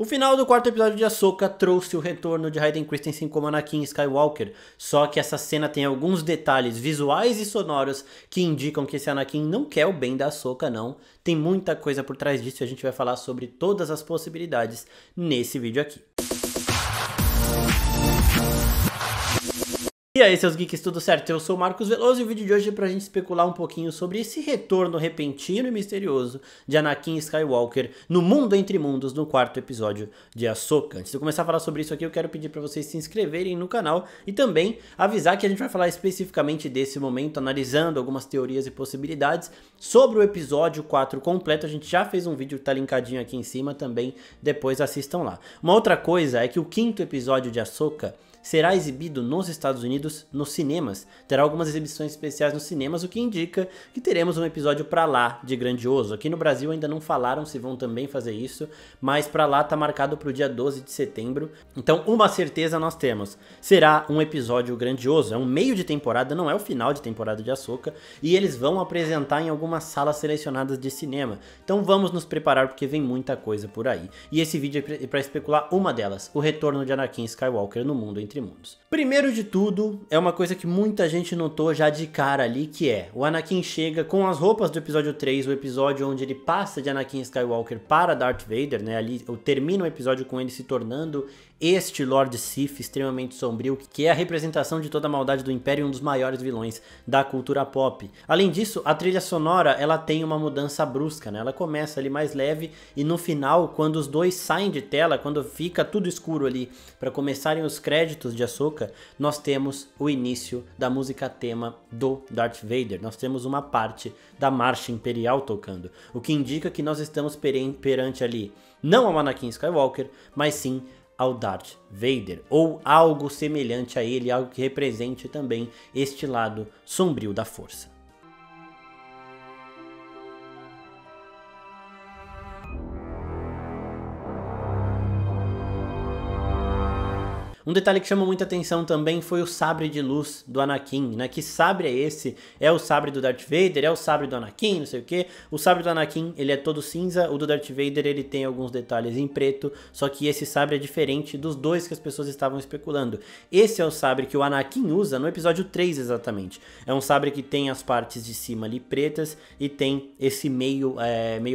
O final do quarto episódio de Ahsoka trouxe o retorno de Hayden Christensen como Anakin Skywalker, só que essa cena tem alguns detalhes visuais e sonoros que indicam que esse Anakin não quer o bem da Ahsoka não, tem muita coisa por trás disso e a gente vai falar sobre todas as possibilidades nesse vídeo aqui. E aí seus geeks, tudo certo? Eu sou o Marcos Veloso e o vídeo de hoje é pra gente especular um pouquinho sobre esse retorno repentino e misterioso de Anakin Skywalker no Mundo Entre Mundos, no quarto episódio de Ahsoka. Antes de eu começar a falar sobre isso aqui, eu quero pedir pra vocês se inscreverem no canal e também avisar que a gente vai falar especificamente desse momento, analisando algumas teorias e possibilidades sobre o episódio 4 completo. A gente já fez um vídeo que tá linkadinho aqui em cima também, depois assistam lá. Uma outra coisa é que o quinto episódio de Ahsoka será exibido nos Estados Unidos nos cinemas. Terá algumas exibições especiais nos cinemas, o que indica que teremos um episódio pra lá de grandioso. Aqui no Brasil ainda não falaram se vão também fazer isso, mas pra lá tá marcado pro dia 12 de setembro. Então uma certeza nós temos, será um episódio grandioso. É um meio de temporada, não é o final de temporada de Ahsoka, e eles vão apresentar em algumas salas selecionadas de cinema. Então vamos nos preparar porque vem muita coisa por aí. E esse vídeo é pra especular uma delas, o retorno de Anakin Skywalker no Mundo Entre Mundos. Primeiro de tudo, é uma coisa que muita gente notou já de cara ali, que é o Anakin chega com as roupas do episódio 3, o episódio onde ele passa de Anakin Skywalker para Darth Vader, né? Ali termina o episódio com ele se tornando este Lord Sith extremamente sombrio, que é a representação de toda a maldade do Império e um dos maiores vilões da cultura pop. Além disso, a trilha sonora, ela tem uma mudança brusca, né? Ela começa ali mais leve e no final, quando os dois saem de tela, quando fica tudo escuro ali, para começarem os créditos de Ahsoka, nós temos o início da música tema do Darth Vader. Nós temos uma parte da Marcha Imperial tocando, o que indica que nós estamos perante ali, não ao Anakin Skywalker, mas sim ao Darth Vader, ou algo semelhante a ele, algo que represente também este lado sombrio da força. Um detalhe que chamou muita atenção também foi o sabre de luz do Anakin, né? Que sabre é esse? É o sabre do Darth Vader? É o sabre do Anakin? Não sei o que. O sabre do Anakin, ele é todo cinza, o do Darth Vader, ele tem alguns detalhes em preto, só que esse sabre é diferente dos dois que as pessoas estavam especulando. Esse é o sabre que o Anakin usa no episódio 3 exatamente. É um sabre que tem as partes de cima ali pretas e tem esse meio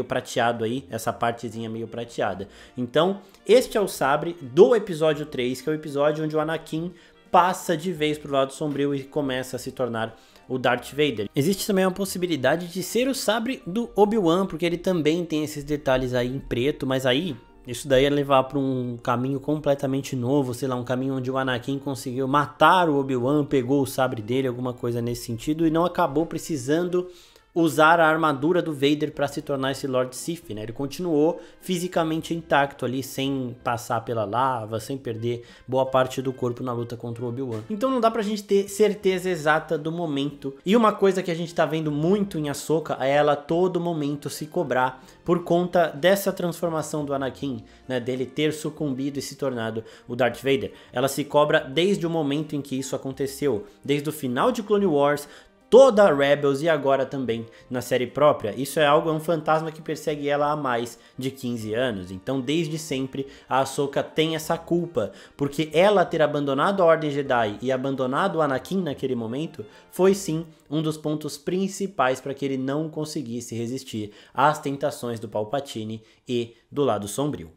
prateado aí, essa partezinha meio prateada. Então, este é o sabre do episódio 3, que é o episódio onde o Anakin passa de vez pro lado sombrio e começa a se tornar o Darth Vader. Existe também uma possibilidade de ser o sabre do Obi-Wan, porque ele também tem esses detalhes aí em preto, mas aí isso daí é levar para um caminho completamente novo, sei lá, um caminho onde o Anakin conseguiu matar o Obi-Wan, pegou o sabre dele, alguma coisa nesse sentido, e não acabou precisando usar a armadura do Vader para se tornar esse Lord Sith, né? Ele continuou fisicamente intacto ali, sem passar pela lava, sem perder boa parte do corpo na luta contra o Obi-Wan. Então não dá pra gente ter certeza exata do momento. E uma coisa que a gente tá vendo muito em Ahsoka é ela a todo momento se cobrar por conta dessa transformação do Anakin, né? Dele ter sucumbido e se tornado o Darth Vader. Ela se cobra desde o momento em que isso aconteceu, desde o final de Clone Wars, toda a Rebels e agora também na série própria. Isso é um fantasma que persegue ela há mais de 15 anos. Então desde sempre a Ahsoka tem essa culpa, porque ela ter abandonado a Ordem Jedi e abandonado o Anakin naquele momento foi sim um dos pontos principais para que ele não conseguisse resistir às tentações do Palpatine e do lado sombrio.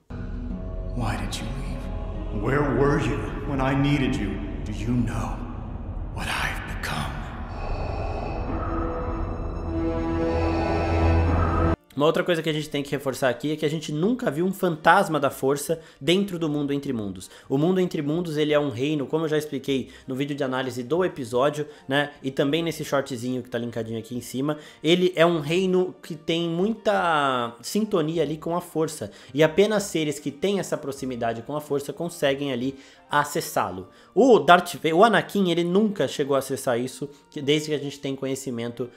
Why did you leave? Where were you when I needed you? Do you know what I've become? Uma outra coisa que a gente tem que reforçar aqui é que a gente nunca viu um fantasma da força dentro do Mundo Entre Mundos. O Mundo Entre Mundos, ele é um reino, como eu já expliquei no vídeo de análise do episódio, né? E também nesse shortzinho que tá linkadinho aqui em cima. Ele é um reino que tem muita sintonia ali com a força. E apenas seres que têm essa proximidade com a força conseguem ali acessá-lo. O Anakin, ele nunca chegou a acessar isso, desde que a gente tem conhecimento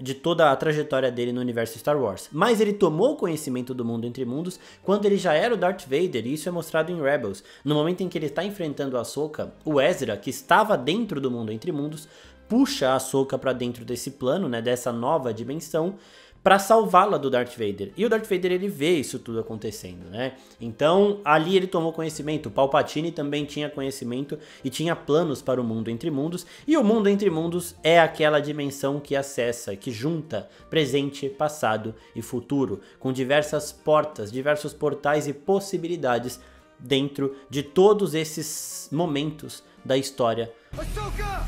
de toda a trajetória dele no universo Star Wars. Mas ele tomou conhecimento do Mundo Entre Mundos quando ele já era o Darth Vader, e isso é mostrado em Rebels. No momento em que ele está enfrentando a Ahsoka, o Ezra, que estava dentro do Mundo Entre Mundos, puxa a Ahsoka para dentro desse plano, né, dessa nova dimensão, para salvá-la do Darth Vader. E o Darth Vader, ele vê isso tudo acontecendo, né? Então, ali ele tomou conhecimento. O Palpatine também tinha conhecimento e tinha planos para o mundo entre mundos. E o mundo entre mundos é aquela dimensão que acessa, que junta presente, passado e futuro, com diversas portas, diversos portais e possibilidades dentro de todos esses momentos da história. Ahsoka!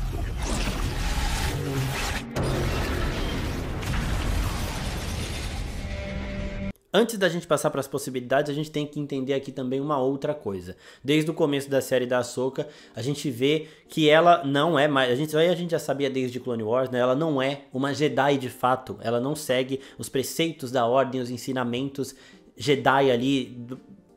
Antes da gente passar para as possibilidades, a gente tem que entender aqui também uma outra coisa. Desde o começo da série da Ahsoka, a gente vê que ela não é mais... A gente já sabia desde Clone Wars, né? Ela não é uma Jedi de fato. Ela não segue os preceitos da ordem, os ensinamentos Jedi ali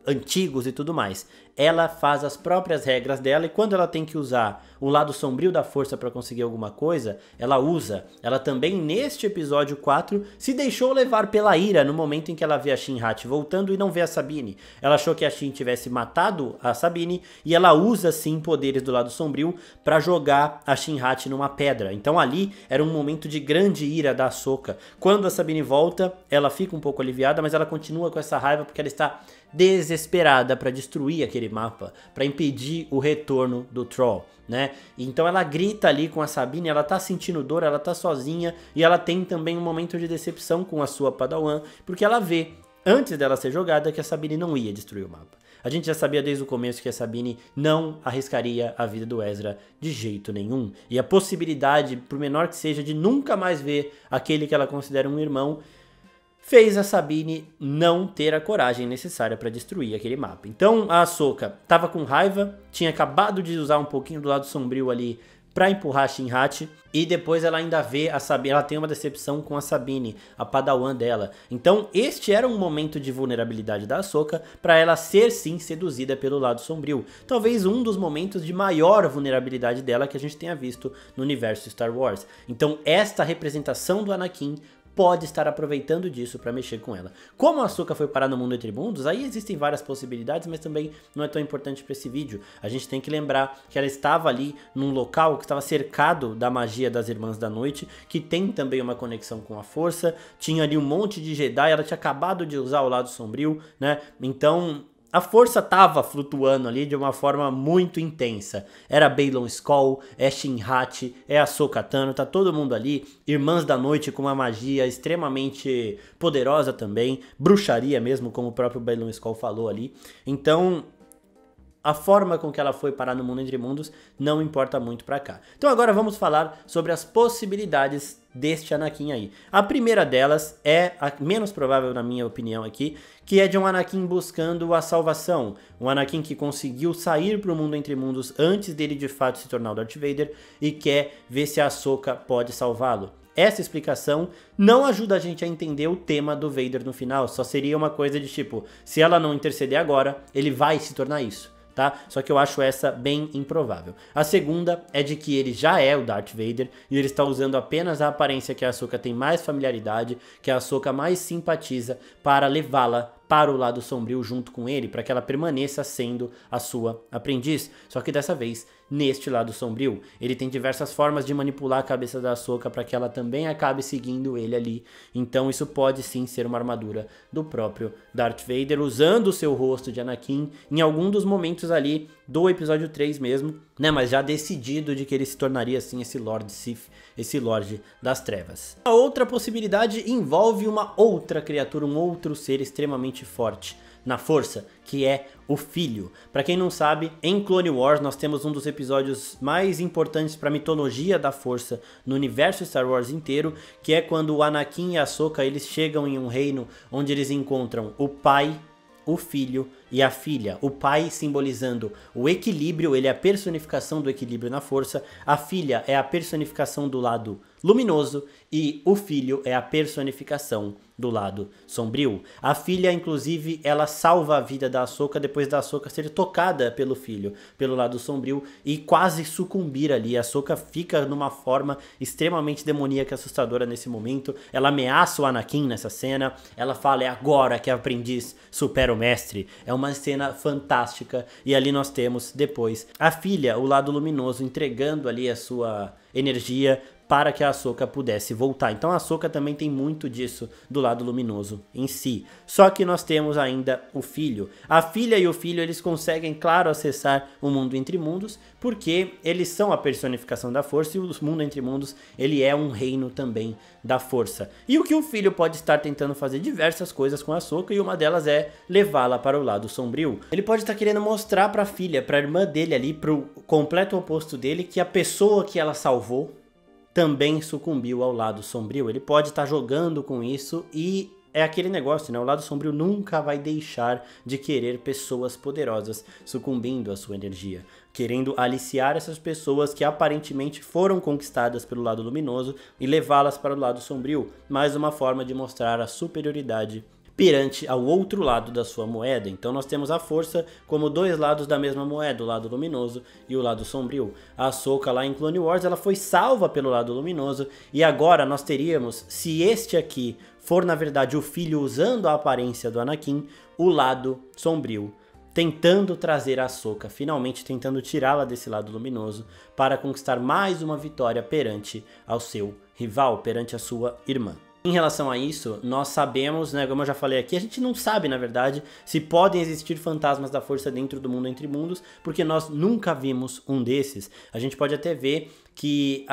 antigos e tudo mais. Ela faz as próprias regras dela e quando ela tem que usar o lado sombrio da força para conseguir alguma coisa, ela usa. Ela também, neste episódio 4, se deixou levar pela ira no momento em que ela vê a Shin-Hat voltando e não vê a Sabine. Ela achou que a Shin tivesse matado a Sabine e ela usa sim poderes do lado sombrio para jogar a Shin-Hat numa pedra. Então ali era um momento de grande ira da Ahsoka. Quando a Sabine volta, ela fica um pouco aliviada, mas ela continua com essa raiva porque ela está desesperada para destruir aquele mapa, para impedir o retorno do Troll, né? Então ela grita ali com a Sabine, ela tá sentindo dor, ela tá sozinha e ela tem também um momento de decepção com a sua Padawan, porque ela vê, antes dela ser jogada, que a Sabine não ia destruir o mapa. A gente já sabia desde o começo que a Sabine não arriscaria a vida do Ezra de jeito nenhum. E a possibilidade, por menor que seja, de nunca mais ver aquele que ela considera um irmão, fez a Sabine não ter a coragem necessária para destruir aquele mapa. Então a Ahsoka estava com raiva, tinha acabado de usar um pouquinho do lado sombrio ali para empurrar a Shin-Hat, e depois ela ainda vê a Sabine, ela tem uma decepção com a Sabine, a Padawan dela. Então este era um momento de vulnerabilidade da Ahsoka para ela ser sim seduzida pelo lado sombrio. Talvez um dos momentos de maior vulnerabilidade dela que a gente tenha visto no universo Star Wars. Então esta representação do Anakin pode estar aproveitando disso para mexer com ela. Como a Ahsoka foi parar no mundo entre mundos, aí existem várias possibilidades, mas também não é tão importante para esse vídeo. A gente tem que lembrar que ela estava ali num local que estava cercado da magia das Irmãs da Noite, que tem também uma conexão com a Força, tinha ali um monte de Jedi, ela tinha acabado de usar o lado sombrio, né? Então a força tava flutuando ali de uma forma muito intensa. Era Baylan Skoll, é Shin-Hat, é Ahsoka Tano, tá todo mundo ali. Irmãs da Noite com uma magia extremamente poderosa também. Bruxaria mesmo, como o próprio Baylan Skoll falou ali. Então a forma com que ela foi parar no mundo entre mundos não importa muito pra cá. Então agora vamos falar sobre as possibilidades deste Anakin aí. A primeira delas é a menos provável na minha opinião aqui, que é de um Anakin buscando a salvação. Um Anakin que conseguiu sair pro mundo entre mundos antes dele de fato se tornar o Darth Vader e quer ver se a Ahsoka pode salvá-lo. Essa explicação não ajuda a gente a entender o tema do Vader no final, só seria uma coisa de tipo, se ela não interceder agora, ele vai se tornar isso. Tá? Só que eu acho essa bem improvável. A segunda é de que ele já é o Darth Vader e ele está usando apenas a aparência que a Ahsoka tem mais familiaridade, que a Ahsoka mais simpatiza, para levá-la para o lado sombrio junto com ele, para que ela permaneça sendo a sua aprendiz. Só que dessa vez, neste lado sombrio, ele tem diversas formas de manipular a cabeça da Ahsoka para que ela também acabe seguindo ele ali. Então isso pode sim ser uma armadura do próprio Darth Vader, usando o seu rosto de Anakin em algum dos momentos ali do episódio 3 mesmo, né? Mas já decidido de que ele se tornaria assim esse Lord Sith, esse Lorde das Trevas. A outra possibilidade envolve uma outra criatura, um outro ser extremamente forte na força, que é o filho. Para quem não sabe, em Clone Wars nós temos um dos episódios mais importantes para a mitologia da força no universo Star Wars inteiro, que é quando o Anakin e a Ahsoka eles chegam em um reino onde eles encontram o pai, o filho e a filha. O pai simbolizando o equilíbrio, ele é a personificação do equilíbrio na força. A filha é a personificação do lado luminoso e o filho é a personificação do lado sombrio. A filha, inclusive, ela salva a vida da Ahsoka depois da Ahsoka ser tocada pelo filho, pelo lado sombrio, e quase sucumbir ali. A Ahsoka fica numa forma extremamente demoníaca e assustadora nesse momento. Ela ameaça o Anakin nessa cena. Ela fala, é agora que a aprendiz supera o mestre. É uma cena fantástica. E ali nós temos depois a filha, o lado luminoso, entregando ali a sua energia para que a Ahsoka pudesse voltar. Então a Ahsoka também tem muito disso do lado luminoso em si. Só que nós temos ainda o filho. A filha e o filho, eles conseguem, claro, acessar o mundo entre mundos, porque eles são a personificação da força e o mundo entre mundos, ele é um reino também da força. E o que o filho pode estar tentando fazer diversas coisas com a Ahsoka, e uma delas é levá-la para o lado sombrio. Ele pode estar querendo mostrar para a filha, para a irmã dele ali, para o completo oposto dele, que a pessoa que ela salvou também sucumbiu ao lado sombrio. Ele pode estar jogando com isso e é aquele negócio, né? O lado sombrio nunca vai deixar de querer pessoas poderosas sucumbindo à sua energia, querendo aliciar essas pessoas que aparentemente foram conquistadas pelo lado luminoso e levá-las para o lado sombrio, mais uma forma de mostrar a superioridade perante ao outro lado da sua moeda. Então nós temos a força como dois lados da mesma moeda, o lado luminoso e o lado sombrio. A Ahsoka lá em Clone Wars, ela foi salva pelo lado luminoso, e agora nós teríamos, se este aqui for na verdade o filho usando a aparência do Anakin, o lado sombrio, tentando trazer a Ahsoka, finalmente tentando tirá-la desse lado luminoso para conquistar mais uma vitória perante ao seu rival, perante a sua irmã. Em relação a isso, nós sabemos, né, como eu já falei aqui, a gente não sabe, na verdade, se podem existir fantasmas da força dentro do mundo entre mundos, porque nós nunca vimos um desses. A gente pode até ver que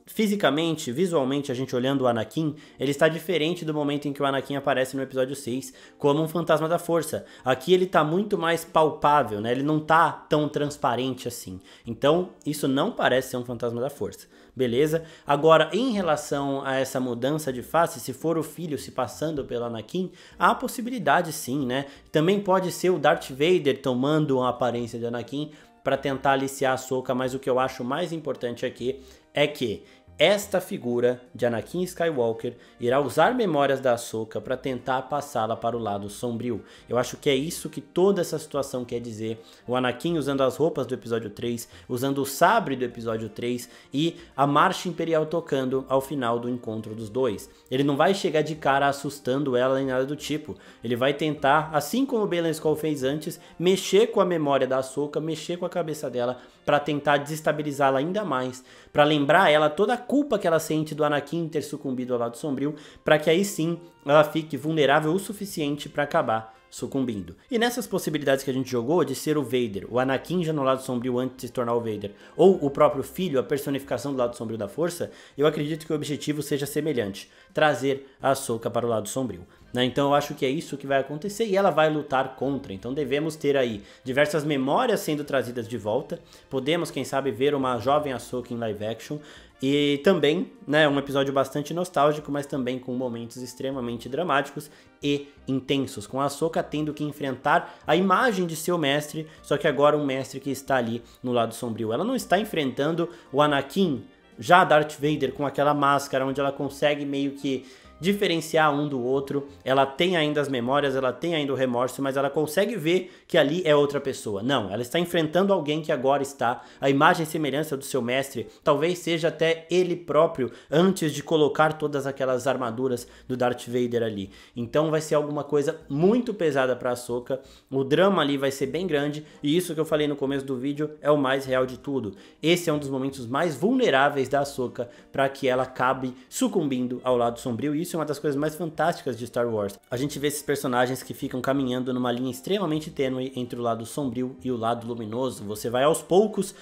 fisicamente, visualmente, a gente olhando o Anakin, ele está diferente do momento em que o Anakin aparece no episódio 6 como um fantasma da força. Aqui ele está muito mais palpável, né? Ele não está tão transparente assim. Então, isso não parece ser um fantasma da força. Beleza? Agora, em relação a essa mudança de face, se for o filho se passando pelo Anakin, há possibilidade sim, né? Também pode ser o Darth Vader tomando a aparência de Anakin para tentar aliciar a Ahsoka, mas o que eu acho mais importante aqui é que esta figura de Anakin Skywalker irá usar memórias da Ahsoka para tentar passá-la para o lado sombrio. Eu acho que é isso que toda essa situação quer dizer. O Anakin usando as roupas do episódio 3, usando o sabre do episódio 3 e a marcha imperial tocando ao final do encontro dos dois. Ele não vai chegar de cara assustando ela nem nada do tipo. Ele vai tentar, assim como o Baylan Skoll fez antes, mexer com a memória da Ahsoka, mexer com a cabeça dela para tentar desestabilizá-la ainda mais, para lembrar ela toda a culpa que ela sente do Anakin ter sucumbido ao lado sombrio, para que aí sim ela fique vulnerável o suficiente para acabar sucumbindo. E nessas possibilidades que a gente jogou de ser o Vader, o Anakin já no lado sombrio antes de se tornar o Vader, ou o próprio filho, a personificação do lado sombrio da força, eu acredito que o objetivo seja semelhante, trazer a Ahsoka para o lado sombrio. Então eu acho que é isso que vai acontecer e ela vai lutar contra. Então devemos ter aí diversas memórias sendo trazidas de volta. Podemos, quem sabe, ver uma jovem Ahsoka em live action. E também, né, um episódio bastante nostálgico, mas também com momentos extremamente dramáticos e intensos. Com a Ahsoka tendo que enfrentar a imagem de seu mestre, só que agora um mestre que está ali no lado sombrio. Ela não está enfrentando o Anakin, já Darth Vader, com aquela máscara onde ela consegue meio que diferenciar um do outro. Ela tem ainda as memórias, ela tem ainda o remorso, mas ela consegue ver que ali é outra pessoa. Não, ela está enfrentando alguém que agora está a imagem e semelhança do seu mestre, talvez seja até ele próprio, antes de colocar todas aquelas armaduras do Darth Vader ali. Então vai ser alguma coisa muito pesada para a Ahsoka, o drama ali vai ser bem grande, e isso que eu falei no começo do vídeo é o mais real de tudo. Esse é um dos momentos mais vulneráveis da Ahsoka para que ela acabe sucumbindo ao lado sombrio, e isso é uma das coisas mais fantásticas de Star Wars. A gente vê esses personagens que ficam caminhando numa linha extremamente tênue entre o lado sombrio e o lado luminoso. Você vai aos poucos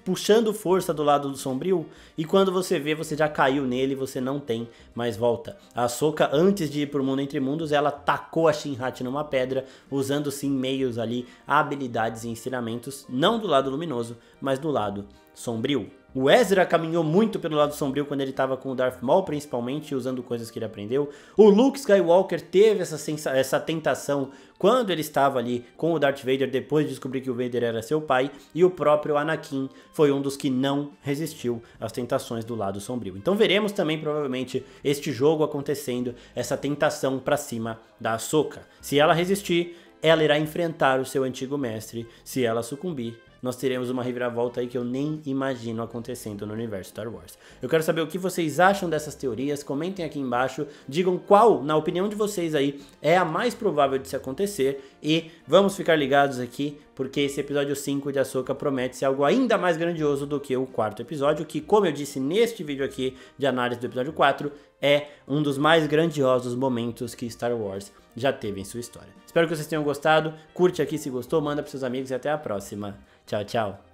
puxando força do lado do sombrio, e quando você vê, você já caiu nele, você não tem mais volta. A Ahsoka, antes de ir pro mundo entre mundos, ela tacou a Shin-Hat numa pedra, usando sim meios ali, habilidades e ensinamentos, não do lado luminoso, mas do lado sombrio. O Ezra caminhou muito pelo lado sombrio quando ele estava com o Darth Maul, principalmente, usando coisas que ele aprendeu. O Luke Skywalker teve essa tentação quando ele estava ali com o Darth Vader, depois de descobrir que o Vader era seu pai. E o próprio Anakin foi um dos que não resistiu às tentações do lado sombrio. Então veremos também, provavelmente, este jogo acontecendo, essa tentação para cima da Ahsoka. Se ela resistir, ela irá enfrentar o seu antigo mestre. Se ela sucumbir, nós teremos uma reviravolta aí que eu nem imagino acontecendo no universo Star Wars. Eu quero saber o que vocês acham dessas teorias, comentem aqui embaixo, digam qual, na opinião de vocês aí, é a mais provável de se acontecer e vamos ficar ligados aqui, porque esse episódio 5 de Ahsoka promete ser algo ainda mais grandioso do que o 4º episódio, que, como eu disse neste vídeo aqui de análise do episódio 4, é um dos mais grandiosos momentos que Star Wars já teve em sua história. Espero que vocês tenham gostado, curte aqui se gostou, manda para seus amigos e até a próxima. Tchau, tchau!